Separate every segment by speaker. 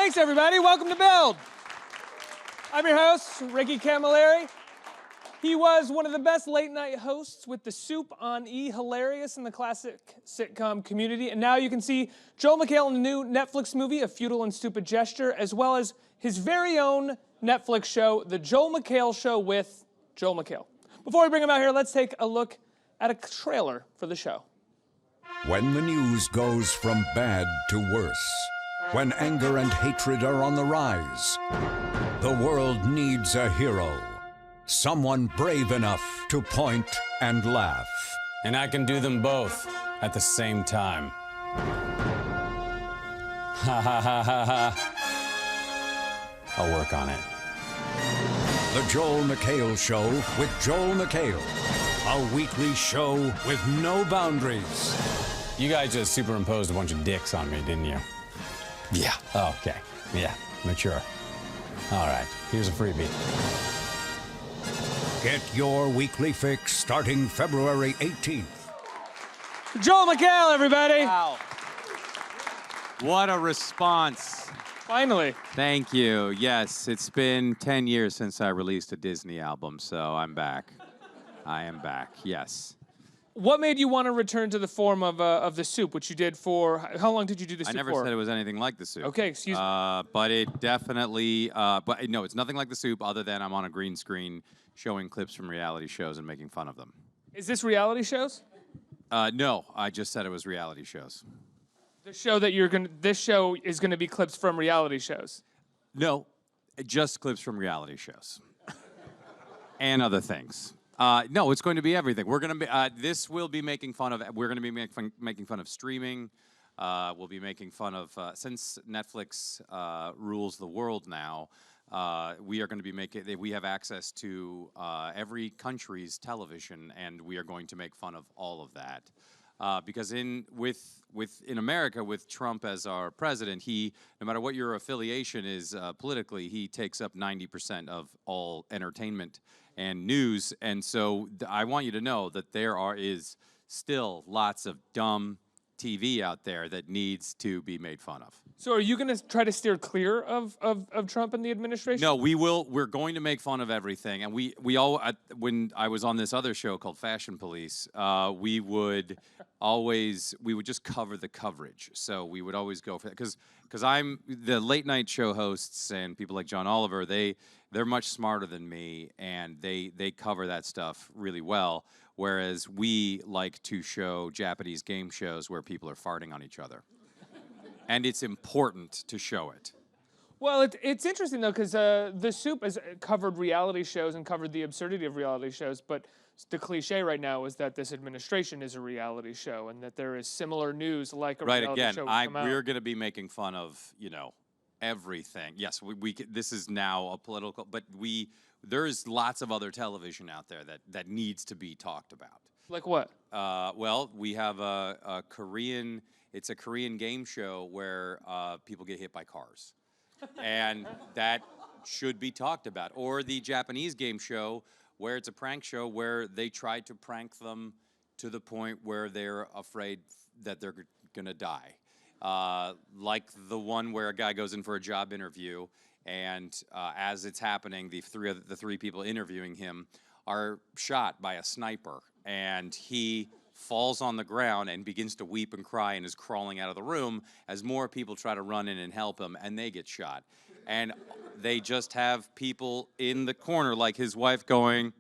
Speaker 1: Thanks, everybody. Welcome to Build. I'm your host, Ricky Camilleri. He was one of the best late-night hosts with The Soup on E! Hilarious in the classic sitcom Community. And now you can see Joel McHale in the new Netflix movie, A Futile and Stupid Gesture, as well as his very own Netflix show, The Joel McHale Show with Joel McHale. Before we bring him out here, let's take a look at a trailer for the show.
Speaker 2: When the news goes from bad to worse, when anger and hatred are on the rise, the world needs a hero. Someone brave enough to point and laugh.
Speaker 3: And I can do them both at the same time. Ha ha ha ha ha. I'll work on it.
Speaker 2: The Joel McHale Show with Joel McHale. A weekly show with no boundaries.
Speaker 3: You guys just superimposed a bunch of dicks on me, didn't you?
Speaker 2: Yeah.
Speaker 3: Oh, okay. Yeah, mature. All right, here's a freebie.
Speaker 2: Get your weekly fix starting February 18th.
Speaker 1: Joel McHale, everybody.
Speaker 4: Wow. What a response.
Speaker 1: Finally.
Speaker 4: Thank you. Yes, it's been 10 years since I released a Disney album, so I'm back. I am back, yes.
Speaker 1: What made you want to return to the form of The Soup, which you did for, how long did you do The Soup for?
Speaker 4: I never said it was anything like The Soup.
Speaker 1: Okay, excuse me.
Speaker 4: But it definitely, but no, it's nothing like The Soup other than I'm on a green screen showing clips from reality shows and making fun of them.
Speaker 1: Is this reality shows?
Speaker 4: No, I just said it was reality shows.
Speaker 1: The show that this show is gonna be clips from reality shows.
Speaker 4: No, just clips from reality shows. And other things. No, it's going to be everything. We're going to be, this will be making fun of, we're going to be making fun of streaming. We'll be making fun of, since Netflix rules the world now, we are going to be we have access to every country's television, and we are going to make fun of all of that. Because in America, with Trump as our president, no matter what your affiliation is politically, he takes up 90% of all entertainment and news. And so I want you to know that there is still lots of dumb TV out there that needs to be made fun of.
Speaker 1: So are you going to try to steer clear of Trump and the administration?
Speaker 4: No, we will. We're going to make fun of everything. And we all, when I was on this other show called Fashion Police, we would just cover the coverage. So we would always go for that. Because I'm the late night show hosts and people like John Oliver, they're much smarter than me, and they cover that stuff really well. Whereas we like to show Japanese game shows where people are farting on each other. And it's important to show it.
Speaker 1: Well, it's interesting, though, because The Soup has covered reality shows and covered the absurdity of reality shows, but the cliche right now is that this administration is a reality show and that there is similar news like a reality show. Right, again,
Speaker 4: we're going to be making fun of, everything. Yes, this is now a political, but there's lots of other television out there that needs to be talked about.
Speaker 1: Like what?
Speaker 4: Well, we have a Korean game show where people get hit by cars. And that should be talked about. Or the Japanese game show where it's a prank show where they try to prank them to the point where they're afraid that they're going to die. Like the one where a guy goes in for a job interview, and as it's happening, the three people interviewing him are shot by a sniper, and he falls on the ground and begins to weep and cry and is crawling out of the room as more people try to run in and help him, and they get shot. And they just have people in the corner, like his wife, going,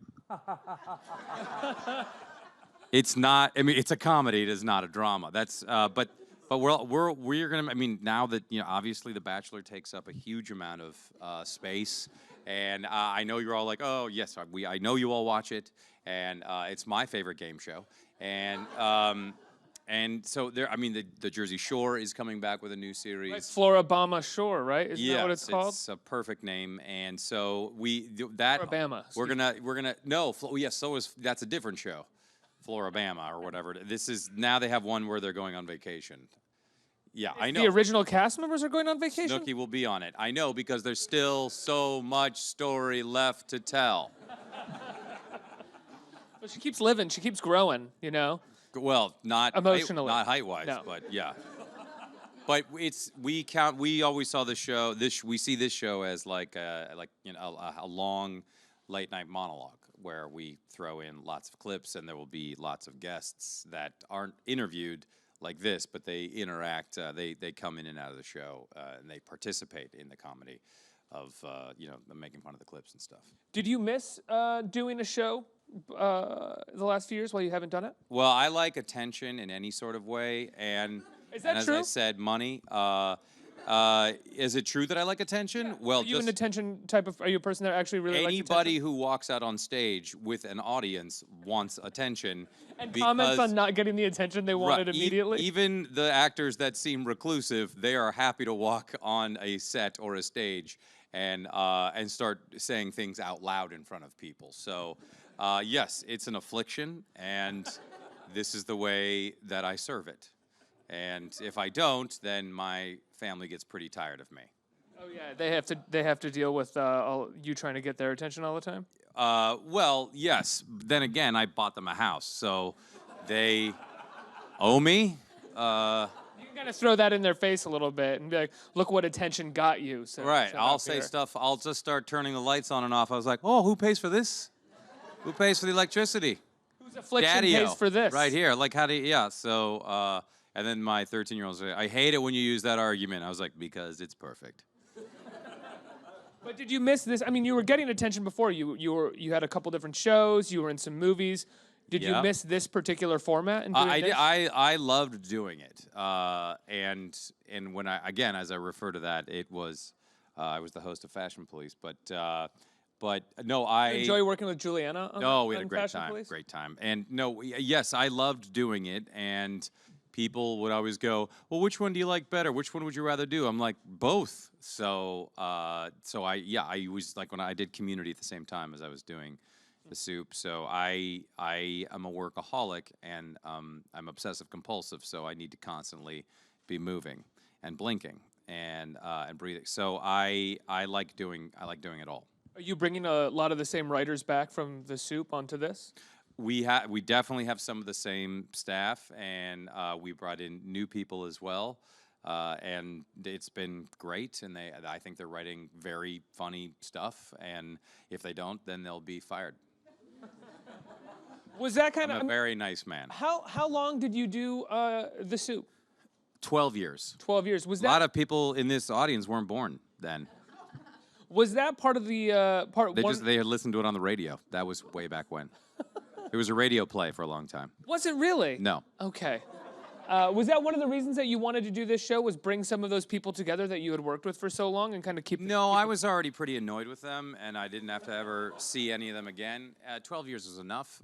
Speaker 4: it's not, it's a comedy, it is not a drama. That's, but we're gonna, now that, obviously The Bachelor takes up a huge amount of space, and I know you're all like, oh, yes, I know you all watch it, and it's my favorite game show. And so there, the Jersey Shore is coming back with a new series.
Speaker 1: Right, Floribama Shore, right? Isn't that what it's called?
Speaker 4: It's a perfect name. And so
Speaker 1: Floribama.
Speaker 4: That's a different show. Floribama or whatever. This is, now they have one where they're going on vacation. Yeah, I know.
Speaker 1: The original cast members are going on vacation?
Speaker 4: Snooki will be on it. I know, because there's still so much story left to tell.
Speaker 1: Well, she keeps living. She keeps growing,
Speaker 4: Well, not
Speaker 1: emotionally,
Speaker 4: not height-wise,
Speaker 1: no.
Speaker 4: but yeah. But we always saw the show. We see this show as like a long late night monologue where we throw in lots of clips and there will be lots of guests that aren't interviewed like this, but they interact. They come in and out of the show and they participate in the comedy of making fun of the clips and stuff.
Speaker 1: Did you miss doing a show the last few years while you haven't done it?
Speaker 4: Well, I like attention in any sort of way, and
Speaker 1: Is that
Speaker 4: as
Speaker 1: true?
Speaker 4: I said, money. Is it true that I like attention?
Speaker 1: Yeah.
Speaker 4: Well,
Speaker 1: are you an attention type of? Are you a person that actually really likes
Speaker 4: anybody
Speaker 1: attention?
Speaker 4: who walks out on stage with an audience wants attention.
Speaker 1: And comments on not getting the attention they wanted immediately?
Speaker 4: Even the actors that seem reclusive, they are happy to walk on a set or a stage and start saying things out loud in front of people. So, yes, it's an affliction, and this is the way that I serve it. And if I don't, then my family gets pretty tired of me.
Speaker 1: Oh yeah, they have to deal with you trying to get their attention all the time.
Speaker 4: Well, yes. Then again, I bought them a house, so they owe me.
Speaker 1: You can kind of throw that in their face a little bit and be like, "Look what attention got you." So,
Speaker 4: Right.
Speaker 1: so
Speaker 4: I'll say stuff. I'll just start turning the lights on and off. I was like, "Oh, who pays for this? Who pays for the electricity?
Speaker 1: Whose affliction
Speaker 4: Daddy-o,
Speaker 1: pays for this?
Speaker 4: right here." Like, how do you? Yeah. So, and then my 13-year-old said, "I hate it when you use that argument." I was like, "Because it's perfect."
Speaker 1: But did you miss this? I mean, you were getting attention before. You had a couple different shows. You were in some movies. Did you miss this particular format? And doing this?
Speaker 4: I loved doing it. And when as I refer to that, it was I was the host of Fashion Police. But no, I
Speaker 1: You enjoy working with Juliana.
Speaker 4: we had a great
Speaker 1: Fashion
Speaker 4: time.
Speaker 1: Police?
Speaker 4: Great time. And no, yes, I loved doing it. And people would always go, "Well, which one do you like better? Which one would you rather do?" I'm like, both. So I was like when I did Community at the same time as I was doing the Soup. So I am a workaholic and I'm obsessive compulsive. So I need to constantly be moving and blinking and breathing. So I like doing it all.
Speaker 1: Are you bringing a lot of the same writers back from the Soup onto this?
Speaker 4: We definitely have some of the same staff, and we brought in new people as well, and it's been great. And I think they're writing very funny stuff. And if they don't, then they'll be fired.
Speaker 1: Was that kind
Speaker 4: I'm
Speaker 1: of
Speaker 4: a very nice man.
Speaker 1: How long did you do the Soup?
Speaker 4: 12 years.
Speaker 1: 12 years. Was
Speaker 4: A lot of people in this audience weren't born then.
Speaker 1: Was that part of the part?
Speaker 4: They had listened to it on the radio. That was way back when. It was a radio play for a long time.
Speaker 1: Was it really?
Speaker 4: No.
Speaker 1: Okay. Was that one of the reasons that you wanted to do this show? Was bring some of those people together that you had worked with for so long and kind of keep?
Speaker 4: No, I was already pretty annoyed with them, and I didn't have to ever see any of them again. 12 years was enough.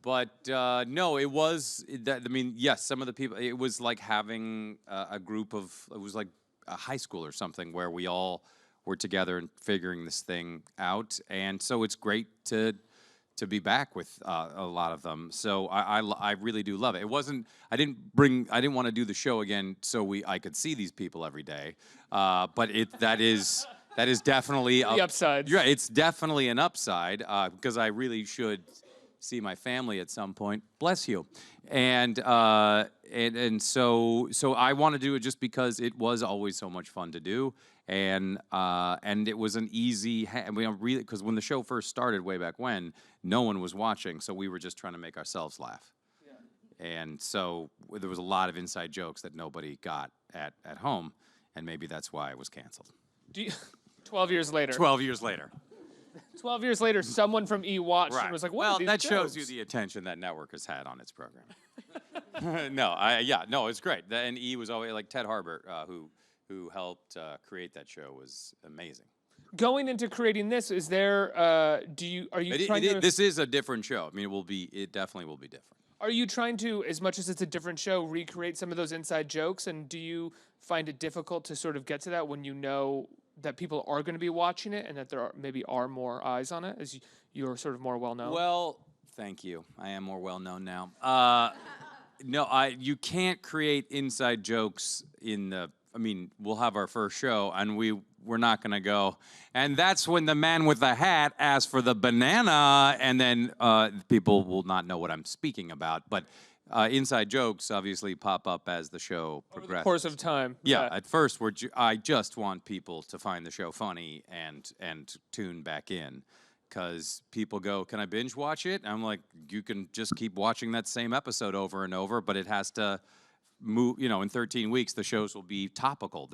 Speaker 4: But no, it was. I mean, yes, some of the people. It was like having a group of. It was like a high school or something where we all were together and figuring this thing out, and so it's great to be back with a lot of them. So I really do love it. It wasn't. I didn't want to do the show again so I could see these people every day. But that is definitely
Speaker 1: the upside.
Speaker 4: Yeah, it's definitely an upside because I really should see my family at some point. Bless you. And so I want to do it just because it was always so much fun to do. And it was an easy. Really, because when the show first started way back when, no one was watching, so we were just trying to make ourselves laugh. Yeah. And so there was a lot of inside jokes that nobody got at home, and maybe that's why it was canceled.
Speaker 1: 12 years later.
Speaker 4: 12 years later.
Speaker 1: 12 years later, someone from E watched and was like, "What are these
Speaker 4: that
Speaker 1: jokes?"
Speaker 4: shows you the attention that network has had on its program. No, it's great. And E was always like Ted Harbert, who helped create that show, was amazing.
Speaker 1: Going into creating this, is there? Are you trying to?
Speaker 4: This is a different show. I mean, it definitely will be different.
Speaker 1: Are you trying to, as much as it's a different show, recreate some of those inside jokes? And do you find it difficult to sort of get to that when you know that people are going to be watching it and that there maybe are more eyes on it as you're sort of more well known?
Speaker 4: Well, thank you. I am more well known now. No, you can't create inside jokes in the. I mean, we'll have our first show, and we're not going to go. And that's when the man with the hat asked for the banana, and then people will not know what I'm speaking about. But inside jokes obviously pop up as the show
Speaker 1: Over
Speaker 4: progresses.
Speaker 1: the course of time.
Speaker 4: Yeah, at first I just want people to find the show funny and tune back in, because people go, "Can I binge watch it?" And I'm like, "You can just keep watching that same episode over and over, but it has to move. You know, in 13 weeks the shows will be topical.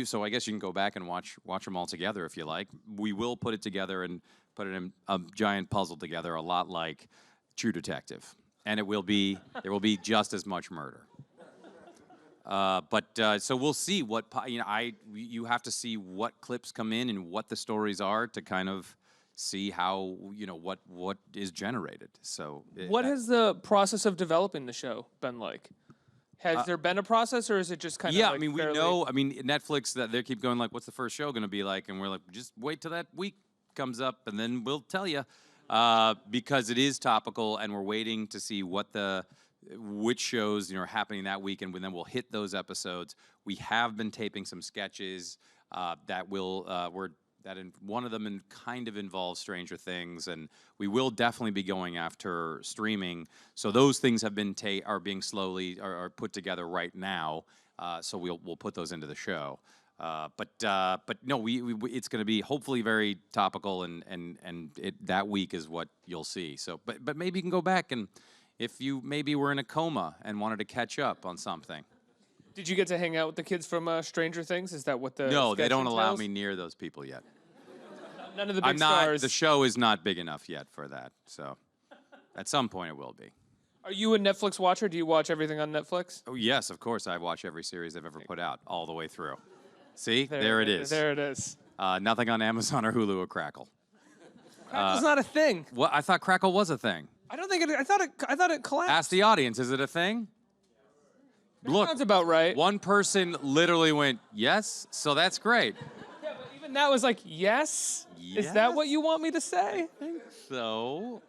Speaker 4: So I guess you can go back and watch them all together if you like. We will put it together and put it in a giant puzzle together, a lot like True Detective, and there will be just as much murder." So we'll see what you have to see what clips come in and what the stories are to kind of see how what is generated. So
Speaker 1: What has the process of developing the show been like? Has there been a process, or is it just kind of like
Speaker 4: I mean, we know. I mean, Netflix, that they keep going like, "What's the first show going to be like?" And we're like, "Just wait till that week comes up, and then we'll tell you," because it is topical, and we're waiting to see which shows are happening that week, and then we'll hit those episodes. We have been taping some sketches that one of them kind of involves Stranger Things, and we will definitely be going after streaming. So those things have been are being slowly are put together right now. So we'll put those into the show. But no, it's going to be hopefully very topical, and that week is what you'll see. So, but maybe you can go back, and if you maybe were in a coma and wanted to catch up on something.
Speaker 1: Did you get to hang out with the kids from Stranger Things? Is that what the
Speaker 4: No, they
Speaker 1: sketch
Speaker 4: don't allow
Speaker 1: entails?
Speaker 4: me near those people yet.
Speaker 1: None of the big
Speaker 4: I'm not.
Speaker 1: stars.
Speaker 4: The show is not big enough yet for that. So, at some point it will be.
Speaker 1: Are you a Netflix watcher? Do you watch everything on Netflix?
Speaker 4: Oh yes, of course. I watch every series they've ever put out all the way through. See, there it is.
Speaker 1: There it is.
Speaker 4: Nothing on Amazon or Hulu or Crackle.
Speaker 1: Crackle's not a thing.
Speaker 4: What? I thought Crackle was a thing.
Speaker 1: I don't think it. I thought it collapsed.
Speaker 4: Ask the audience. Is it a thing? Look,
Speaker 1: Sounds about right.
Speaker 4: one person literally went yes, so that's great.
Speaker 1: Yeah, but even that was like, yes? Is that what you want me to say?
Speaker 4: So,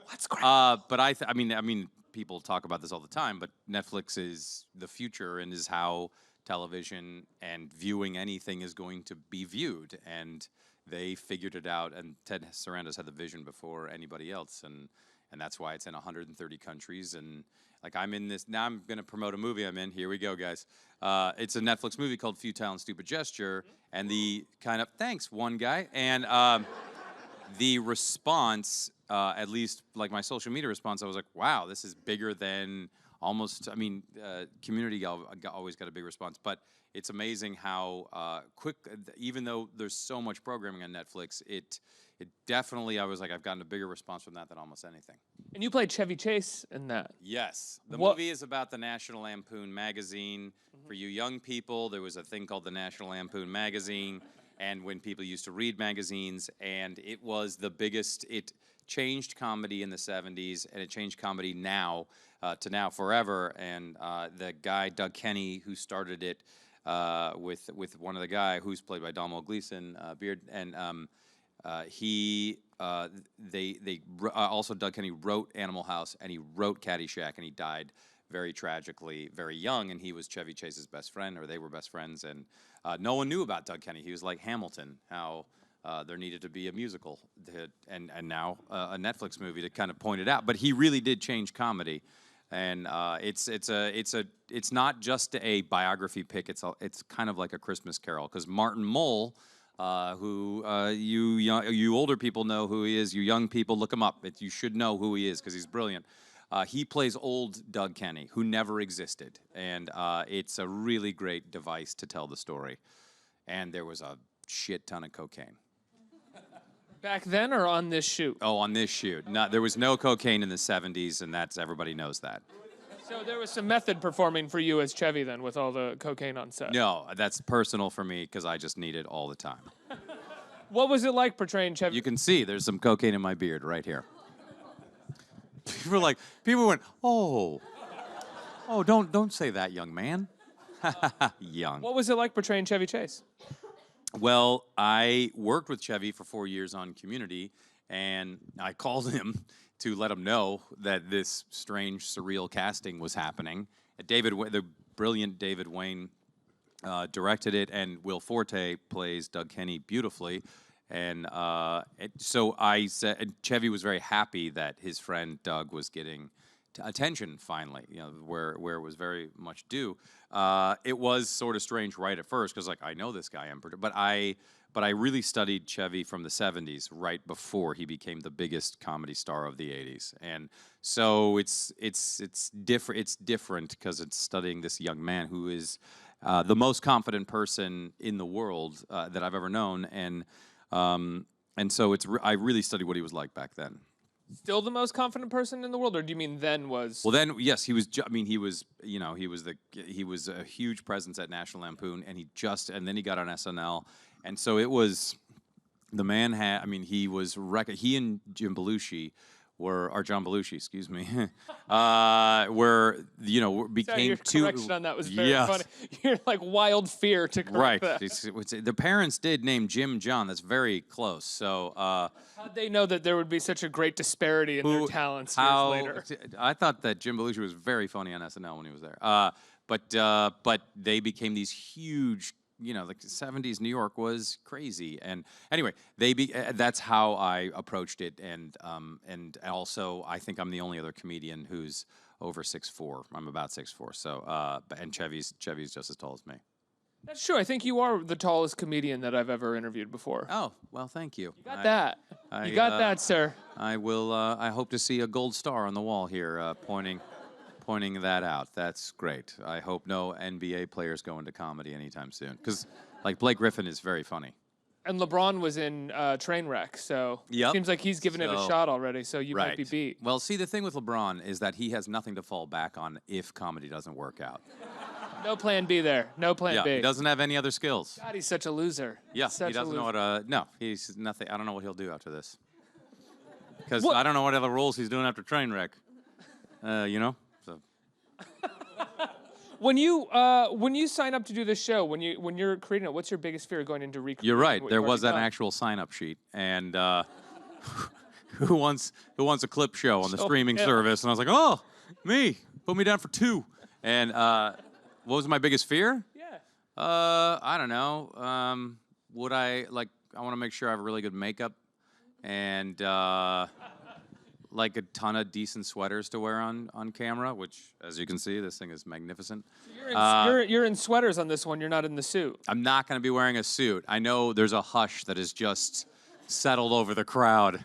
Speaker 1: What's great?
Speaker 4: but I mean, people talk about this all the time, but Netflix is the future and is how television and viewing anything is going to be viewed. And they figured it out, and Ted Sarandos had the vision before anybody else, and that's why it's in 130 countries. And like, I'm in this now. I'm going to promote a movie I'm in. Here we go, guys. It's a Netflix movie called Futile and Stupid Gesture, and the kind of thanks one guy, and the response, at least like my social media response, I was like, wow, this is bigger than almost. I mean, Community always got a big response, but it's amazing how quick. Even though there's so much programming on Netflix, it definitely, I was like, I've gotten a bigger response from that than almost anything.
Speaker 1: And you played Chevy Chase in that.
Speaker 4: Yes. The movie is about the National Lampoon magazine. For you young people, there was a thing called the National Lampoon magazine, and when people used to read magazines, and it was the biggest, it changed comedy in the 70s, and it changed comedy now to now forever. And the guy, Doug Kenny, who started it with one of the guy who's played by Domhnall Gleeson, Beard, and also Doug Kenny wrote Animal House, and he wrote Caddyshack, and he died very tragically, very young, and he was Chevy Chase's best friend, or they were best friends, and no one knew about Doug Kenny. He was like Hamilton, how there needed to be a musical, and now a Netflix movie to kind of point it out. But he really did change comedy, and it's not just a biography pick. It's kind of like a Christmas Carol, because Martin Mull, who you older people know who he is. You young people, look him up. You should know who he is because he's brilliant. He plays old Doug Kenny, who never existed, and it's a really great device to tell the story. And there was a shit ton of cocaine.
Speaker 1: Back then, or on this shoot?
Speaker 4: Oh, on this shoot. No, there was no cocaine in the 70s, and everybody knows that.
Speaker 1: So there was some method performing for you as Chevy then, with all the cocaine on set.
Speaker 4: No, that's personal for me because I just need it all the time.
Speaker 1: What was it like portraying Chevy?
Speaker 4: You can see there's some cocaine in my beard right here. People went, oh, don't say that, young man. Young.
Speaker 1: What was it like portraying Chevy Chase?
Speaker 4: Well, I worked with Chevy for 4 years on Community, and I called him to let him know that this strange, surreal casting was happening. The brilliant David Wayne directed it, and Will Forte plays Doug Kenny beautifully. And so I said, and Chevy was very happy that his friend Doug was getting attention finally, where it was very much due. It was sort of strange right at first because like I know this guy, but I really studied Chevy from the 70s, right before he became the biggest comedy star of the 80s, and so it's different. It's different because it's studying this young man who is the most confident person in the world that I've ever known, and so I really studied what he was like back then.
Speaker 1: Still the most confident person in the world, or do you mean then was?
Speaker 4: Well, then, yes, he was. I mean, he was a huge presence at National Lampoon, and then he got on SNL, and so it was, the man had. I mean, he was he and John Belushi, excuse me, became
Speaker 1: your
Speaker 4: two.
Speaker 1: correction on that was very funny. You're like wild fear to correct that.
Speaker 4: The parents did name Jim John. That's very close. So.
Speaker 1: How'd they know that there would be such a great disparity in their talents years later?
Speaker 4: I thought that Jim Belushi was very funny on SNL when he was there. But they became these huge, like the 70s New York was crazy. And anyway, that's how I approached it. And also, I think I'm the only other comedian who's over 6'4". I'm about 6'4". So, and Chevy's just as tall as me.
Speaker 1: That's true. I think you are the tallest comedian that I've ever interviewed before.
Speaker 4: Oh, well, thank you.
Speaker 1: You got that. You got that, sir.
Speaker 4: I will. I hope to see a gold star on the wall here, pointing that out. That's great. I hope no NBA players go into comedy anytime soon, because like Blake Griffin is very funny.
Speaker 1: And LeBron was in Trainwreck, so it seems like he's given it a shot already. So you might be beat.
Speaker 4: Well, see, the thing with LeBron is that he has nothing to fall back on if comedy doesn't work out.
Speaker 1: No plan B there. No plan B.
Speaker 4: He doesn't have any other skills.
Speaker 1: God, he's such a loser.
Speaker 4: Yeah, he doesn't know what. No, he's nothing. I don't know what he'll do after this. Because I don't know what other roles he's doing after Trainwreck. So.
Speaker 1: When you sign up to do this show, when you're creating it, what's your biggest fear going into recreating?
Speaker 4: You're right. There was an actual sign-up sheet, and who wants a clip show on the streaming service? And I was like, oh, me. Put me down for 2. And what was my biggest fear?
Speaker 1: Yeah.
Speaker 4: I don't know. I want to make sure I have really good makeup and like a ton of decent sweaters to wear on camera, which, as you can see, this thing is magnificent.
Speaker 1: You're in sweaters on this one. You're not in the suit.
Speaker 4: I'm not going to be wearing a suit. I know there's a hush that is just settled over the crowd.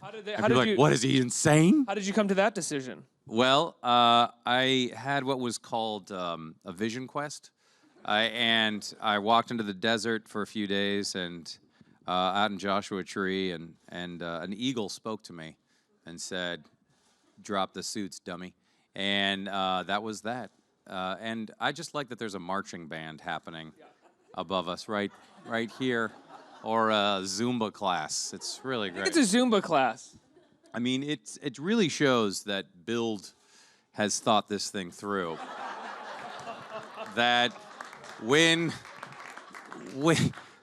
Speaker 4: What, is he insane?
Speaker 1: How did you come to that decision?
Speaker 4: Well, I had what was called a vision quest, and I walked into the desert for a few days, and out in Joshua Tree, and an eagle spoke to me and said, "Drop the suits, dummy," and that was that. And I just like that there's a marching band happening above us, right here, or a Zumba class. It's really great.
Speaker 1: It's a Zumba class.
Speaker 4: I mean, it really shows that Build has thought this thing through. That when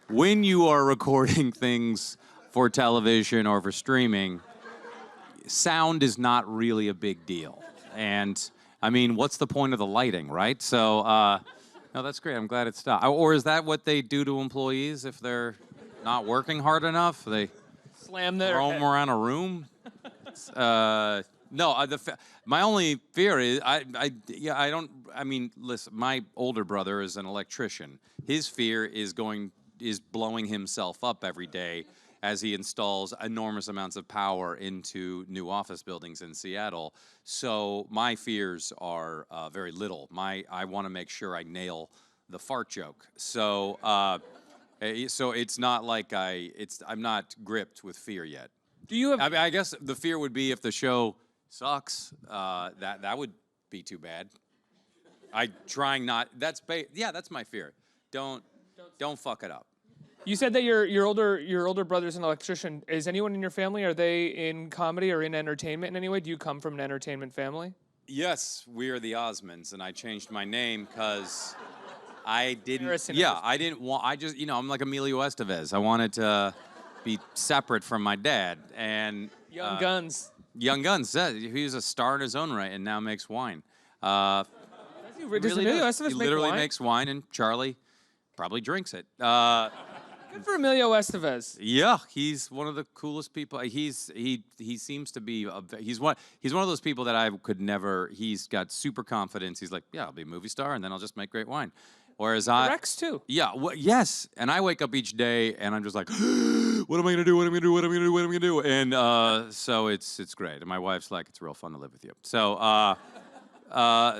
Speaker 4: you are recording things for television or for streaming, sound is not really a big deal. And I mean, what's the point of the lighting, right? So, no, that's great. I'm glad it stopped. Or is that what they do to employees if they're not working hard enough? They
Speaker 1: slam their
Speaker 4: throw them around a room. No, my only fear is listen, my older brother is an electrician. His fear is blowing himself up every day as he installs enormous amounts of power into new office buildings in Seattle. So my fears are very little. I want to make sure I nail the fart joke. So it's not like I'm not gripped with fear yet.
Speaker 1: Do you have?
Speaker 4: I mean, I guess the fear would be if the show sucks. That would be too bad. That's my fear. Don't fuck it up.
Speaker 1: You said that your older brother's an electrician. Is anyone in your family, are they in comedy or in entertainment in any way? Do you come from an entertainment family?
Speaker 4: Yes, we are the Osmonds, and I changed my name because I didn't. I'm like Emilio Estevez. I wanted to be separate from my dad, and
Speaker 1: Young Guns.
Speaker 4: Young Guns. He was a star in his own right, and now makes wine.
Speaker 1: Does Emilio Estevez
Speaker 4: he literally
Speaker 1: make wine?
Speaker 4: makes wine, and Charlie probably drinks it.
Speaker 1: Good Good for Emilio Estevez.
Speaker 4: Yeah, he's one of the coolest people. He seems to be he's one of those people that I could never. He's got super confidence. He's like, yeah, I'll be a movie star, and then I'll just make great wine. Whereas
Speaker 1: Rex too.
Speaker 4: Yeah, yes, and I wake up each day and I'm just like, what am I gonna do? What am I gonna do? What am I gonna do? What am I gonna do? And so it's great. And my wife's like, it's real fun to live with you. So.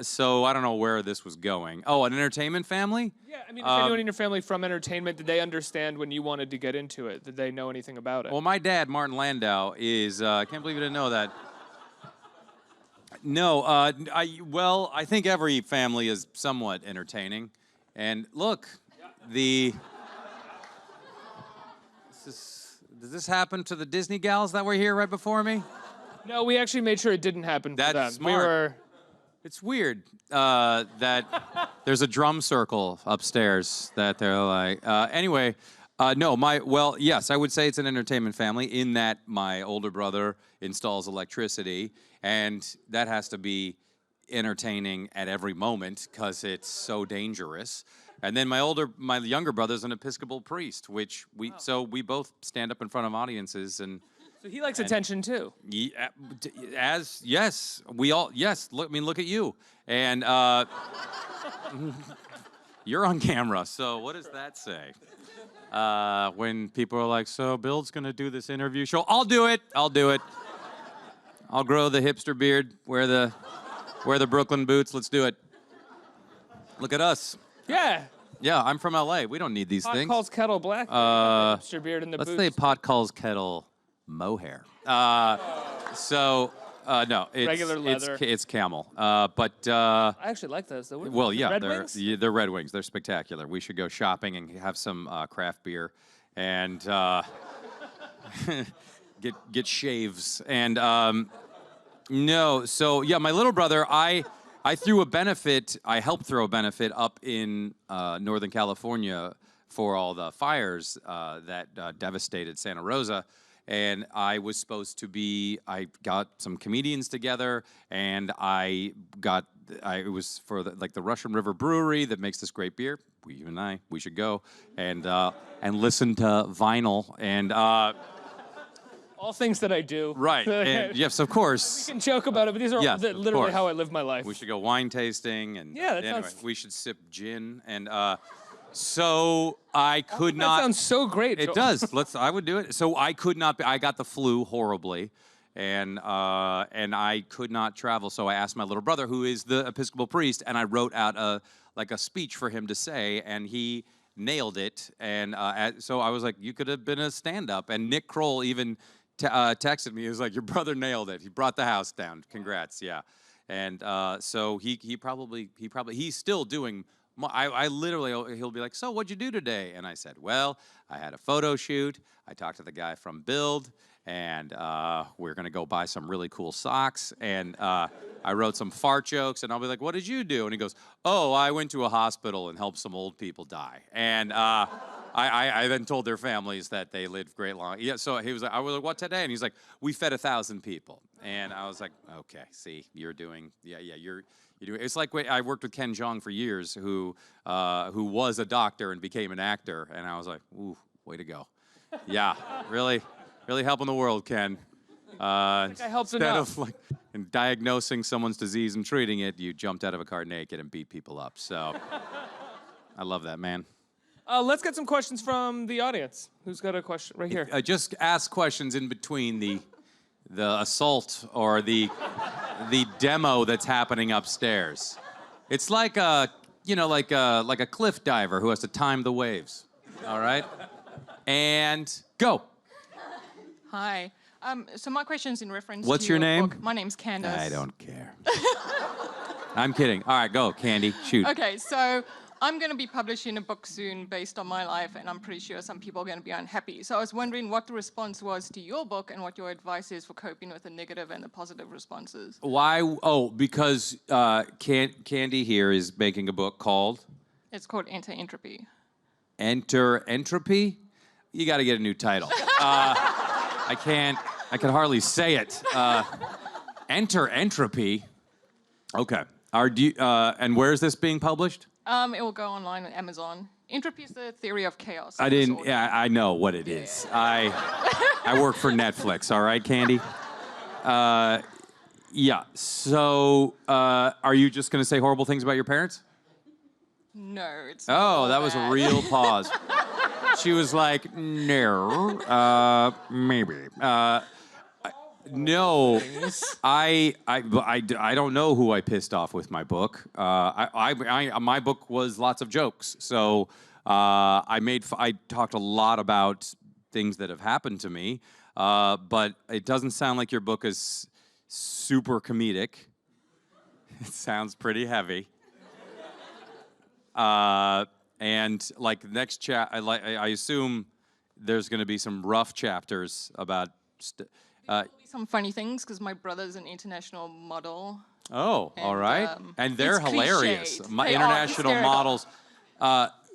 Speaker 4: So I don't know where this was going. Oh, an entertainment family?
Speaker 1: Yeah, I mean, if anyone in your family from entertainment, did they understand when you wanted to get into it? Did they know anything about it?
Speaker 4: Well, my dad, Martin Landau, is, I can't believe you didn't know that. No, I think every family is somewhat entertaining. And look, does this happen to the Disney gals that were here right before me?
Speaker 1: No, we actually made sure it didn't happen for them.
Speaker 4: That's smart. It's weird that there's a drum circle upstairs that they're like. Anyway, yes, I would say it's an entertainment family in that my older brother installs electricity, and that has to be entertaining at every moment because it's so dangerous. And then my younger brother's an Episcopal priest, which we both stand up in front of audiences and.
Speaker 1: So he likes attention too.
Speaker 4: Yes, we all look at you, and you're on camera. So what does that say? When people are like, "So Bill's gonna do this interview show," I'll do it. I'll grow the hipster beard, wear the Brooklyn boots. Let's do it. Look at us.
Speaker 1: Yeah.
Speaker 4: Yeah, I'm from LA. We don't need these things.
Speaker 1: Pot calls kettle black. Hipster beard and the boots.
Speaker 4: Let's say pot calls kettle. Mohair. No, it's
Speaker 1: regular leather.
Speaker 4: It's camel. But
Speaker 1: I actually like those. Though.
Speaker 4: Well, yeah,
Speaker 1: Red Wings?
Speaker 4: They're Red Wings. They're spectacular. We should go shopping and have some craft beer and get shaves. And no, so yeah, my little brother, I threw a benefit. I helped throw a benefit up in Northern California for all the fires that devastated Santa Rosa. And I was supposed to I got some comedians together, and it was for the Russian River Brewery that makes this great beer. You and I, we should go and listen to vinyl and.
Speaker 1: All things that I do.
Speaker 4: Right. And yes, of course.
Speaker 1: We can joke about it, but these are literally how I live my life.
Speaker 4: We should go wine tasting and.
Speaker 1: Yeah,
Speaker 4: anyway, we should sip gin and. So I could not.
Speaker 1: That sounds so great.
Speaker 4: It does. I would do it. So I could not. I got the flu horribly, and I could not travel. So I asked my little brother, who is the Episcopal priest, and I wrote out a speech for him to say, and he nailed it. And so I was like, you could have been a stand-up. And Nick Kroll even texted me. He was like, your brother nailed it. He brought the house down. Congrats. Yeah. And so he's still doing. I literally, he'll be like, so what'd you do today? And I said, well, I had a photo shoot. I talked to the guy from Build, and we're going to go buy some really cool socks. And I wrote some fart jokes, and I'll be like, what did you do? And he goes, oh, I went to a hospital and helped some old people die. And I then told their families that they lived great long. Yeah, so he was like, I was like, what today? And he's like, we fed 1,000 people. And I was like, okay, see, you're doing, it's like I worked with Ken Jeong for years, who was a doctor and became an actor, and I was like, ooh, way to go. Yeah, really helping the world, Ken.
Speaker 1: I helped enough.
Speaker 4: Instead of in diagnosing someone's disease and treating it, you jumped out of a car naked and beat people up. So I love that, man.
Speaker 1: Let's get some questions from the audience. Who's got a question right here?
Speaker 4: Just ask questions in between the assault or the demo that's happening upstairs. It's like a cliff diver who has to time the waves. All right? And go.
Speaker 5: Hi. So my question's in reference
Speaker 4: What's
Speaker 5: to
Speaker 4: your name?
Speaker 5: book. My name's Candace.
Speaker 4: I don't care. I'm kidding. All right, go, Candy. Shoot.
Speaker 5: Okay, so I'm going to be publishing a book soon based on my life, and I'm pretty sure some people are going to be unhappy. So I was wondering what the response was to your book and what your advice is for coping with the negative and the positive responses.
Speaker 4: Why? Oh, because Candy here is making a book called?
Speaker 5: It's called Enter Entropy.
Speaker 4: Enter Entropy? You got to get a new title. I can hardly say it. Enter Entropy. Okay. And where is this being published?
Speaker 5: It will go online on Amazon. Entropy is the theory of chaos.
Speaker 4: I didn't. Yeah, I know what it is. I work for Netflix. All right, Candy. Yeah. So, are you just gonna say horrible things about your parents?
Speaker 5: No, it's
Speaker 4: Oh, that was a
Speaker 5: bad.
Speaker 4: real pause. She was like, no, maybe. No, I don't know who I pissed off with my book. My book was lots of jokes. So I talked a lot about things that have happened to me. But it doesn't sound like your book is super comedic. It sounds pretty heavy. And like the next I assume there's going to be some rough chapters about.
Speaker 5: There'll be some funny things because my brother's an international model.
Speaker 4: Oh, all right. And they're
Speaker 5: it's
Speaker 4: hilarious.
Speaker 5: cliched.
Speaker 4: My
Speaker 5: They are
Speaker 4: international
Speaker 5: hysterical.
Speaker 4: models.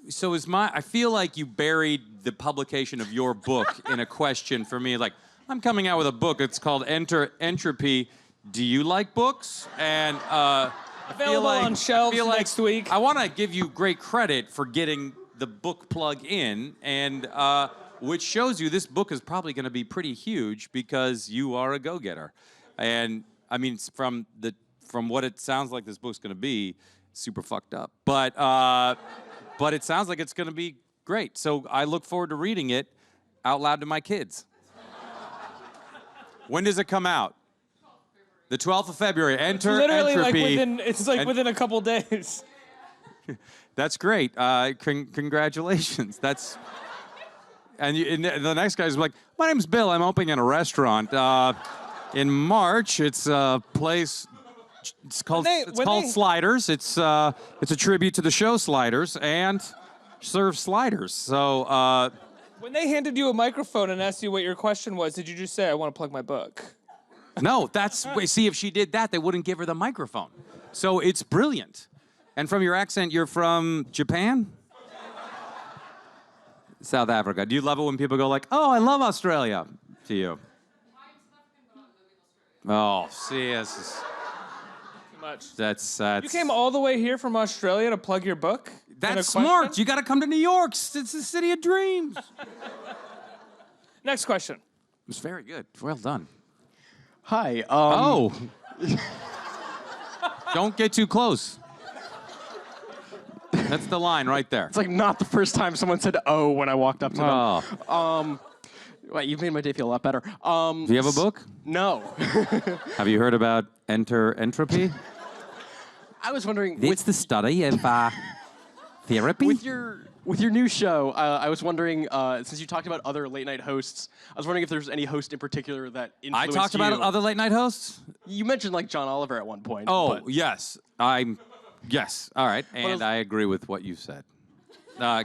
Speaker 4: So I feel like you buried the publication of your book in a question for me. Like, I'm coming out with a book. It's called Entropy. Do you like books? And I feel
Speaker 1: Available
Speaker 4: like,
Speaker 1: on shelves
Speaker 4: I feel like
Speaker 1: next week.
Speaker 4: I want to give you great credit for getting the book plug in, and which shows you this book is probably going to be pretty huge because you are a go-getter. And I mean, from what it sounds like this book's going to be, super fucked up. But it sounds like it's going to be great. So I look forward to reading it out loud to my kids. When does it come out? The 12th of February. Enter
Speaker 1: Literally,
Speaker 4: Entropy.
Speaker 1: within a couple days.
Speaker 4: That's great. Congratulations. And the next guy's like, my name's Bill. I'm opening in a restaurant in March. It's a place. It's called Sliders. It's a tribute to the show Sliders and serves sliders. So
Speaker 1: When they handed you a microphone and asked you what your question was, did you just say, "I want to plug my book"?
Speaker 4: no, see, if she did that, they wouldn't give her the microphone. So it's brilliant. And from your accent, you're from Japan? South Africa. Do you love it when people go like, "Oh, I love Australia," to you? Oh, see, this is...
Speaker 1: Too much.
Speaker 4: That's
Speaker 1: You came all the way here from Australia to plug your book?
Speaker 4: That's smart. You got to come to New York. It's the city of dreams.
Speaker 1: Next question.
Speaker 4: It was very good. Well done.
Speaker 6: Hi.
Speaker 4: Oh. Don't get too close. That's the line right there.
Speaker 6: It's like not the first time someone said "oh" when I walked up to them.
Speaker 4: Oh.
Speaker 6: Wait, you've made my day feel a lot better.
Speaker 4: Do you have a book?
Speaker 6: No.
Speaker 4: Have you heard about Entropy?
Speaker 6: I was wondering
Speaker 4: It's the study of therapy.
Speaker 6: with your new show. I was wondering since you talked about other late night hosts, I was wondering if there's any host in particular that
Speaker 4: I
Speaker 6: influenced
Speaker 4: talked about other late night hosts.
Speaker 6: You mentioned like John Oliver at one point.
Speaker 4: Oh,
Speaker 6: but
Speaker 4: yes. Yes. All right. And I agree with what you said.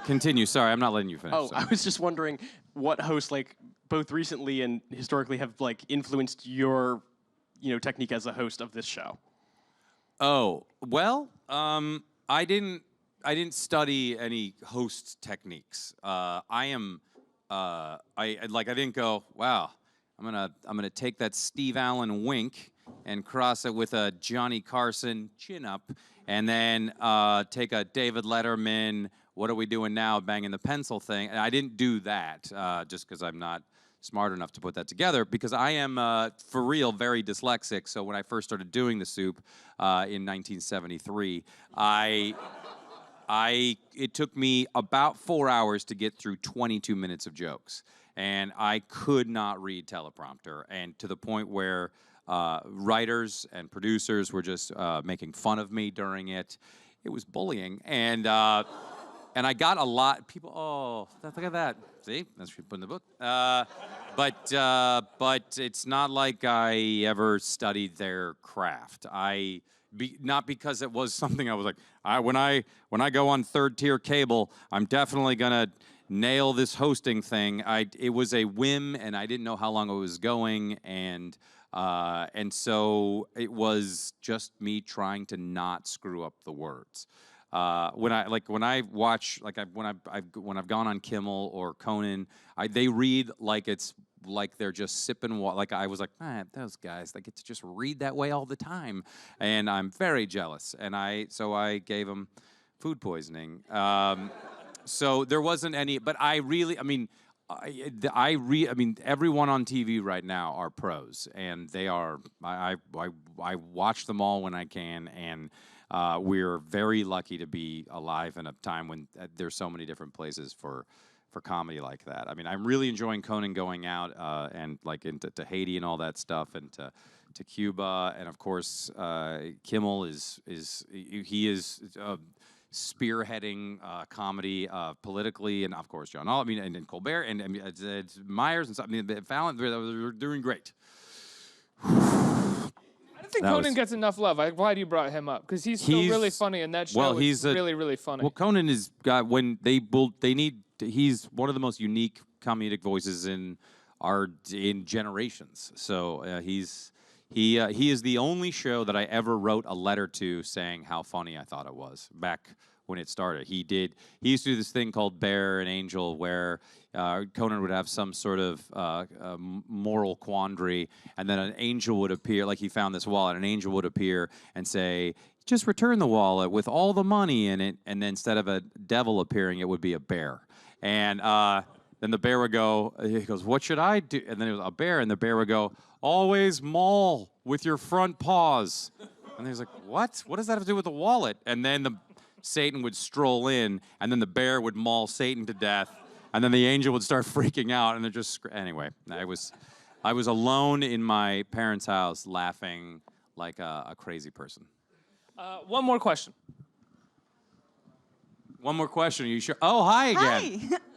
Speaker 4: Continue. Sorry, I'm not letting you finish.
Speaker 6: Oh,
Speaker 4: Sorry.
Speaker 6: I was just wondering what hosts like both recently and historically have like influenced your technique as a host of this show.
Speaker 4: Oh, well, I didn't study any host techniques. I didn't go, wow, I'm gonna take that Steve Allen wink and cross it with a Johnny Carson chin up, and then take a David Letterman, what are we doing now, banging the pencil thing. And I didn't do that just because I'm not smart enough to put that together, because I am, for real, very dyslexic. So when I first started doing the soup in 1973, it took me about 4 hours to get through 22 minutes of jokes. And I could not read teleprompter, and to the point where writers and producers were just making fun of me during it. It was bullying, and I got a lot. People, oh, look at that. See, that's what you put in the book. But it's not like I ever studied their craft. Not because it was something I was like, when I go on third tier cable, I'm definitely gonna nail this hosting thing. It was a whim, and I didn't know how long it was going, and so it was just me trying to not screw up the words. When I've gone on Kimmel or Conan, they read like it's like they're just sipping water. Like I was like, those guys, they get to just read that way all the time, and I'm very jealous. And so I gave them food poisoning. So there wasn't any, but I mean, everyone on TV right now are pros, and they are. I watch them all when I can, and we're very lucky to be alive in a time when there's so many different places for comedy like that. I mean, I'm really enjoying Conan going out and like into Haiti and all that stuff, and to Cuba, and of course Kimmel is spearheading comedy politically, and of course John Oliver, and Colbert, and it's Myers, and so, Fallon, they're doing great.
Speaker 1: I don't think Conan gets enough love. I'm glad you brought him up because he's still really funny, and that show is really, really funny.
Speaker 4: Well, Conan has got he's one of the most unique comedic voices in generations. So he is the only show that I ever wrote a letter to saying how funny I thought it was back when it started. He used to do this thing called Bear and Angel, where Conan would have some sort of moral quandary, and then an angel would appear, like he found this wallet, an angel would appear and say, just return the wallet with all the money in it, and then instead of a devil appearing, it would be a bear. And then the bear would go, he goes, what should I do? And then it was a bear, and the bear would go, always maul with your front paws. And he was like, what? What does that have to do with the wallet? And then Satan would stroll in, and then the bear would maul Satan to death, and then the angel would start freaking out, and they're just, anyway, I was alone in my parents' house laughing like a crazy person.
Speaker 1: One more question.
Speaker 4: One more question, are you sure? Oh, hi again.
Speaker 7: Hi.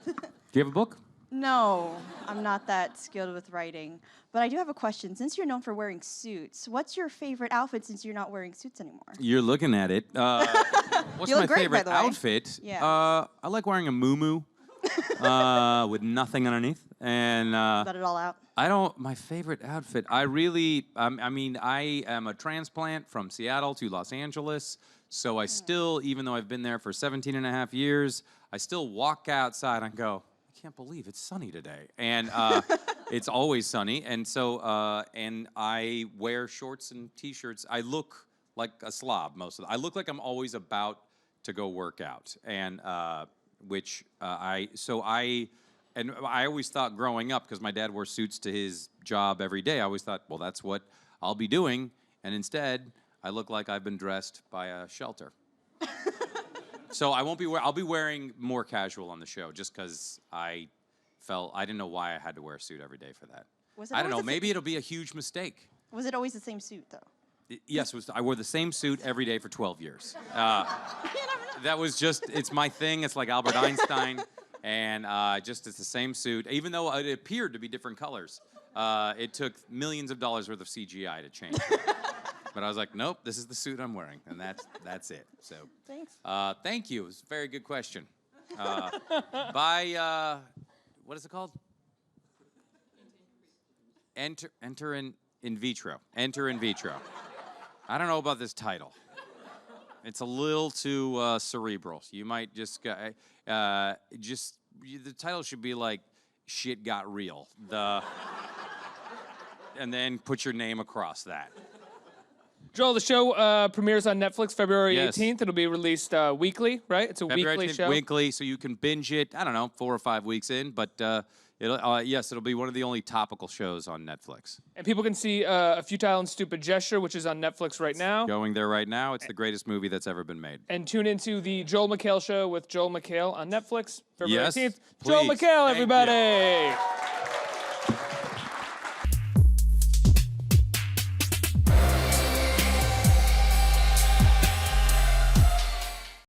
Speaker 4: Do you have a book?
Speaker 7: No, I'm not that skilled with writing. But I do have a question. Since you're known for wearing suits, what's your favorite outfit since you're not wearing suits anymore?
Speaker 4: You're looking at it. What's
Speaker 7: You look
Speaker 4: my
Speaker 7: great,
Speaker 4: favorite
Speaker 7: by the way.
Speaker 4: outfit?
Speaker 7: Yeah.
Speaker 4: I like wearing a muumuu with nothing underneath. And
Speaker 7: Let it all out.
Speaker 4: my favorite outfit, I am a transplant from Seattle to Los Angeles. So I still, even though I've been there for 17 and a half years, I still walk outside and go, I can't believe it's sunny today. And it's always sunny. And so, and I wear shorts and T-shirts. I look like a slob most of the time. I look like I'm always about to go work out. And I always thought growing up, because my dad wore suits to his job every day, I always thought, well, that's what I'll be doing. And instead, I look like I've been dressed by a shelter. So I won't be. I'll be wearing more casual on the show, just because I didn't know why I had to wear a suit every day for that. I don't know. Maybe it'll be a huge mistake.
Speaker 7: Was it always the same suit, though?
Speaker 4: Yes, I wore the same suit every day for 12 years. That was just. It's my thing. It's like Albert Einstein, and it's the same suit, even though it appeared to be different colors. It took millions of dollars worth of CGI to change it. But I was like, nope, this is the suit I'm wearing, and that's it. So,
Speaker 7: Thanks.
Speaker 4: Thank you. It was a very good question. By what is it called? Enter in vitro. Enter in vitro. I don't know about this title. It's a little too cerebral. You might just the title should be like "Shit Got Real." And then put your name across that.
Speaker 1: Joel, the show premieres on Netflix February
Speaker 4: Yes.
Speaker 1: 18th. It'll be released weekly, right? It's a
Speaker 4: February
Speaker 1: weekly
Speaker 4: 18th,
Speaker 1: show.
Speaker 4: weekly, so you can binge it, I don't know, 4 or 5 weeks in, but it'll be one of the only topical shows on Netflix.
Speaker 1: And people can see A Futile and Stupid Gesture, which is on Netflix right now.
Speaker 4: Going there right now, it's the greatest movie that's ever been made.
Speaker 1: And tune into the Joel McHale Show with Joel McHale on Netflix February
Speaker 4: Yes,
Speaker 1: 18th. Joel
Speaker 4: please.
Speaker 1: McHale,
Speaker 4: Thank
Speaker 1: everybody!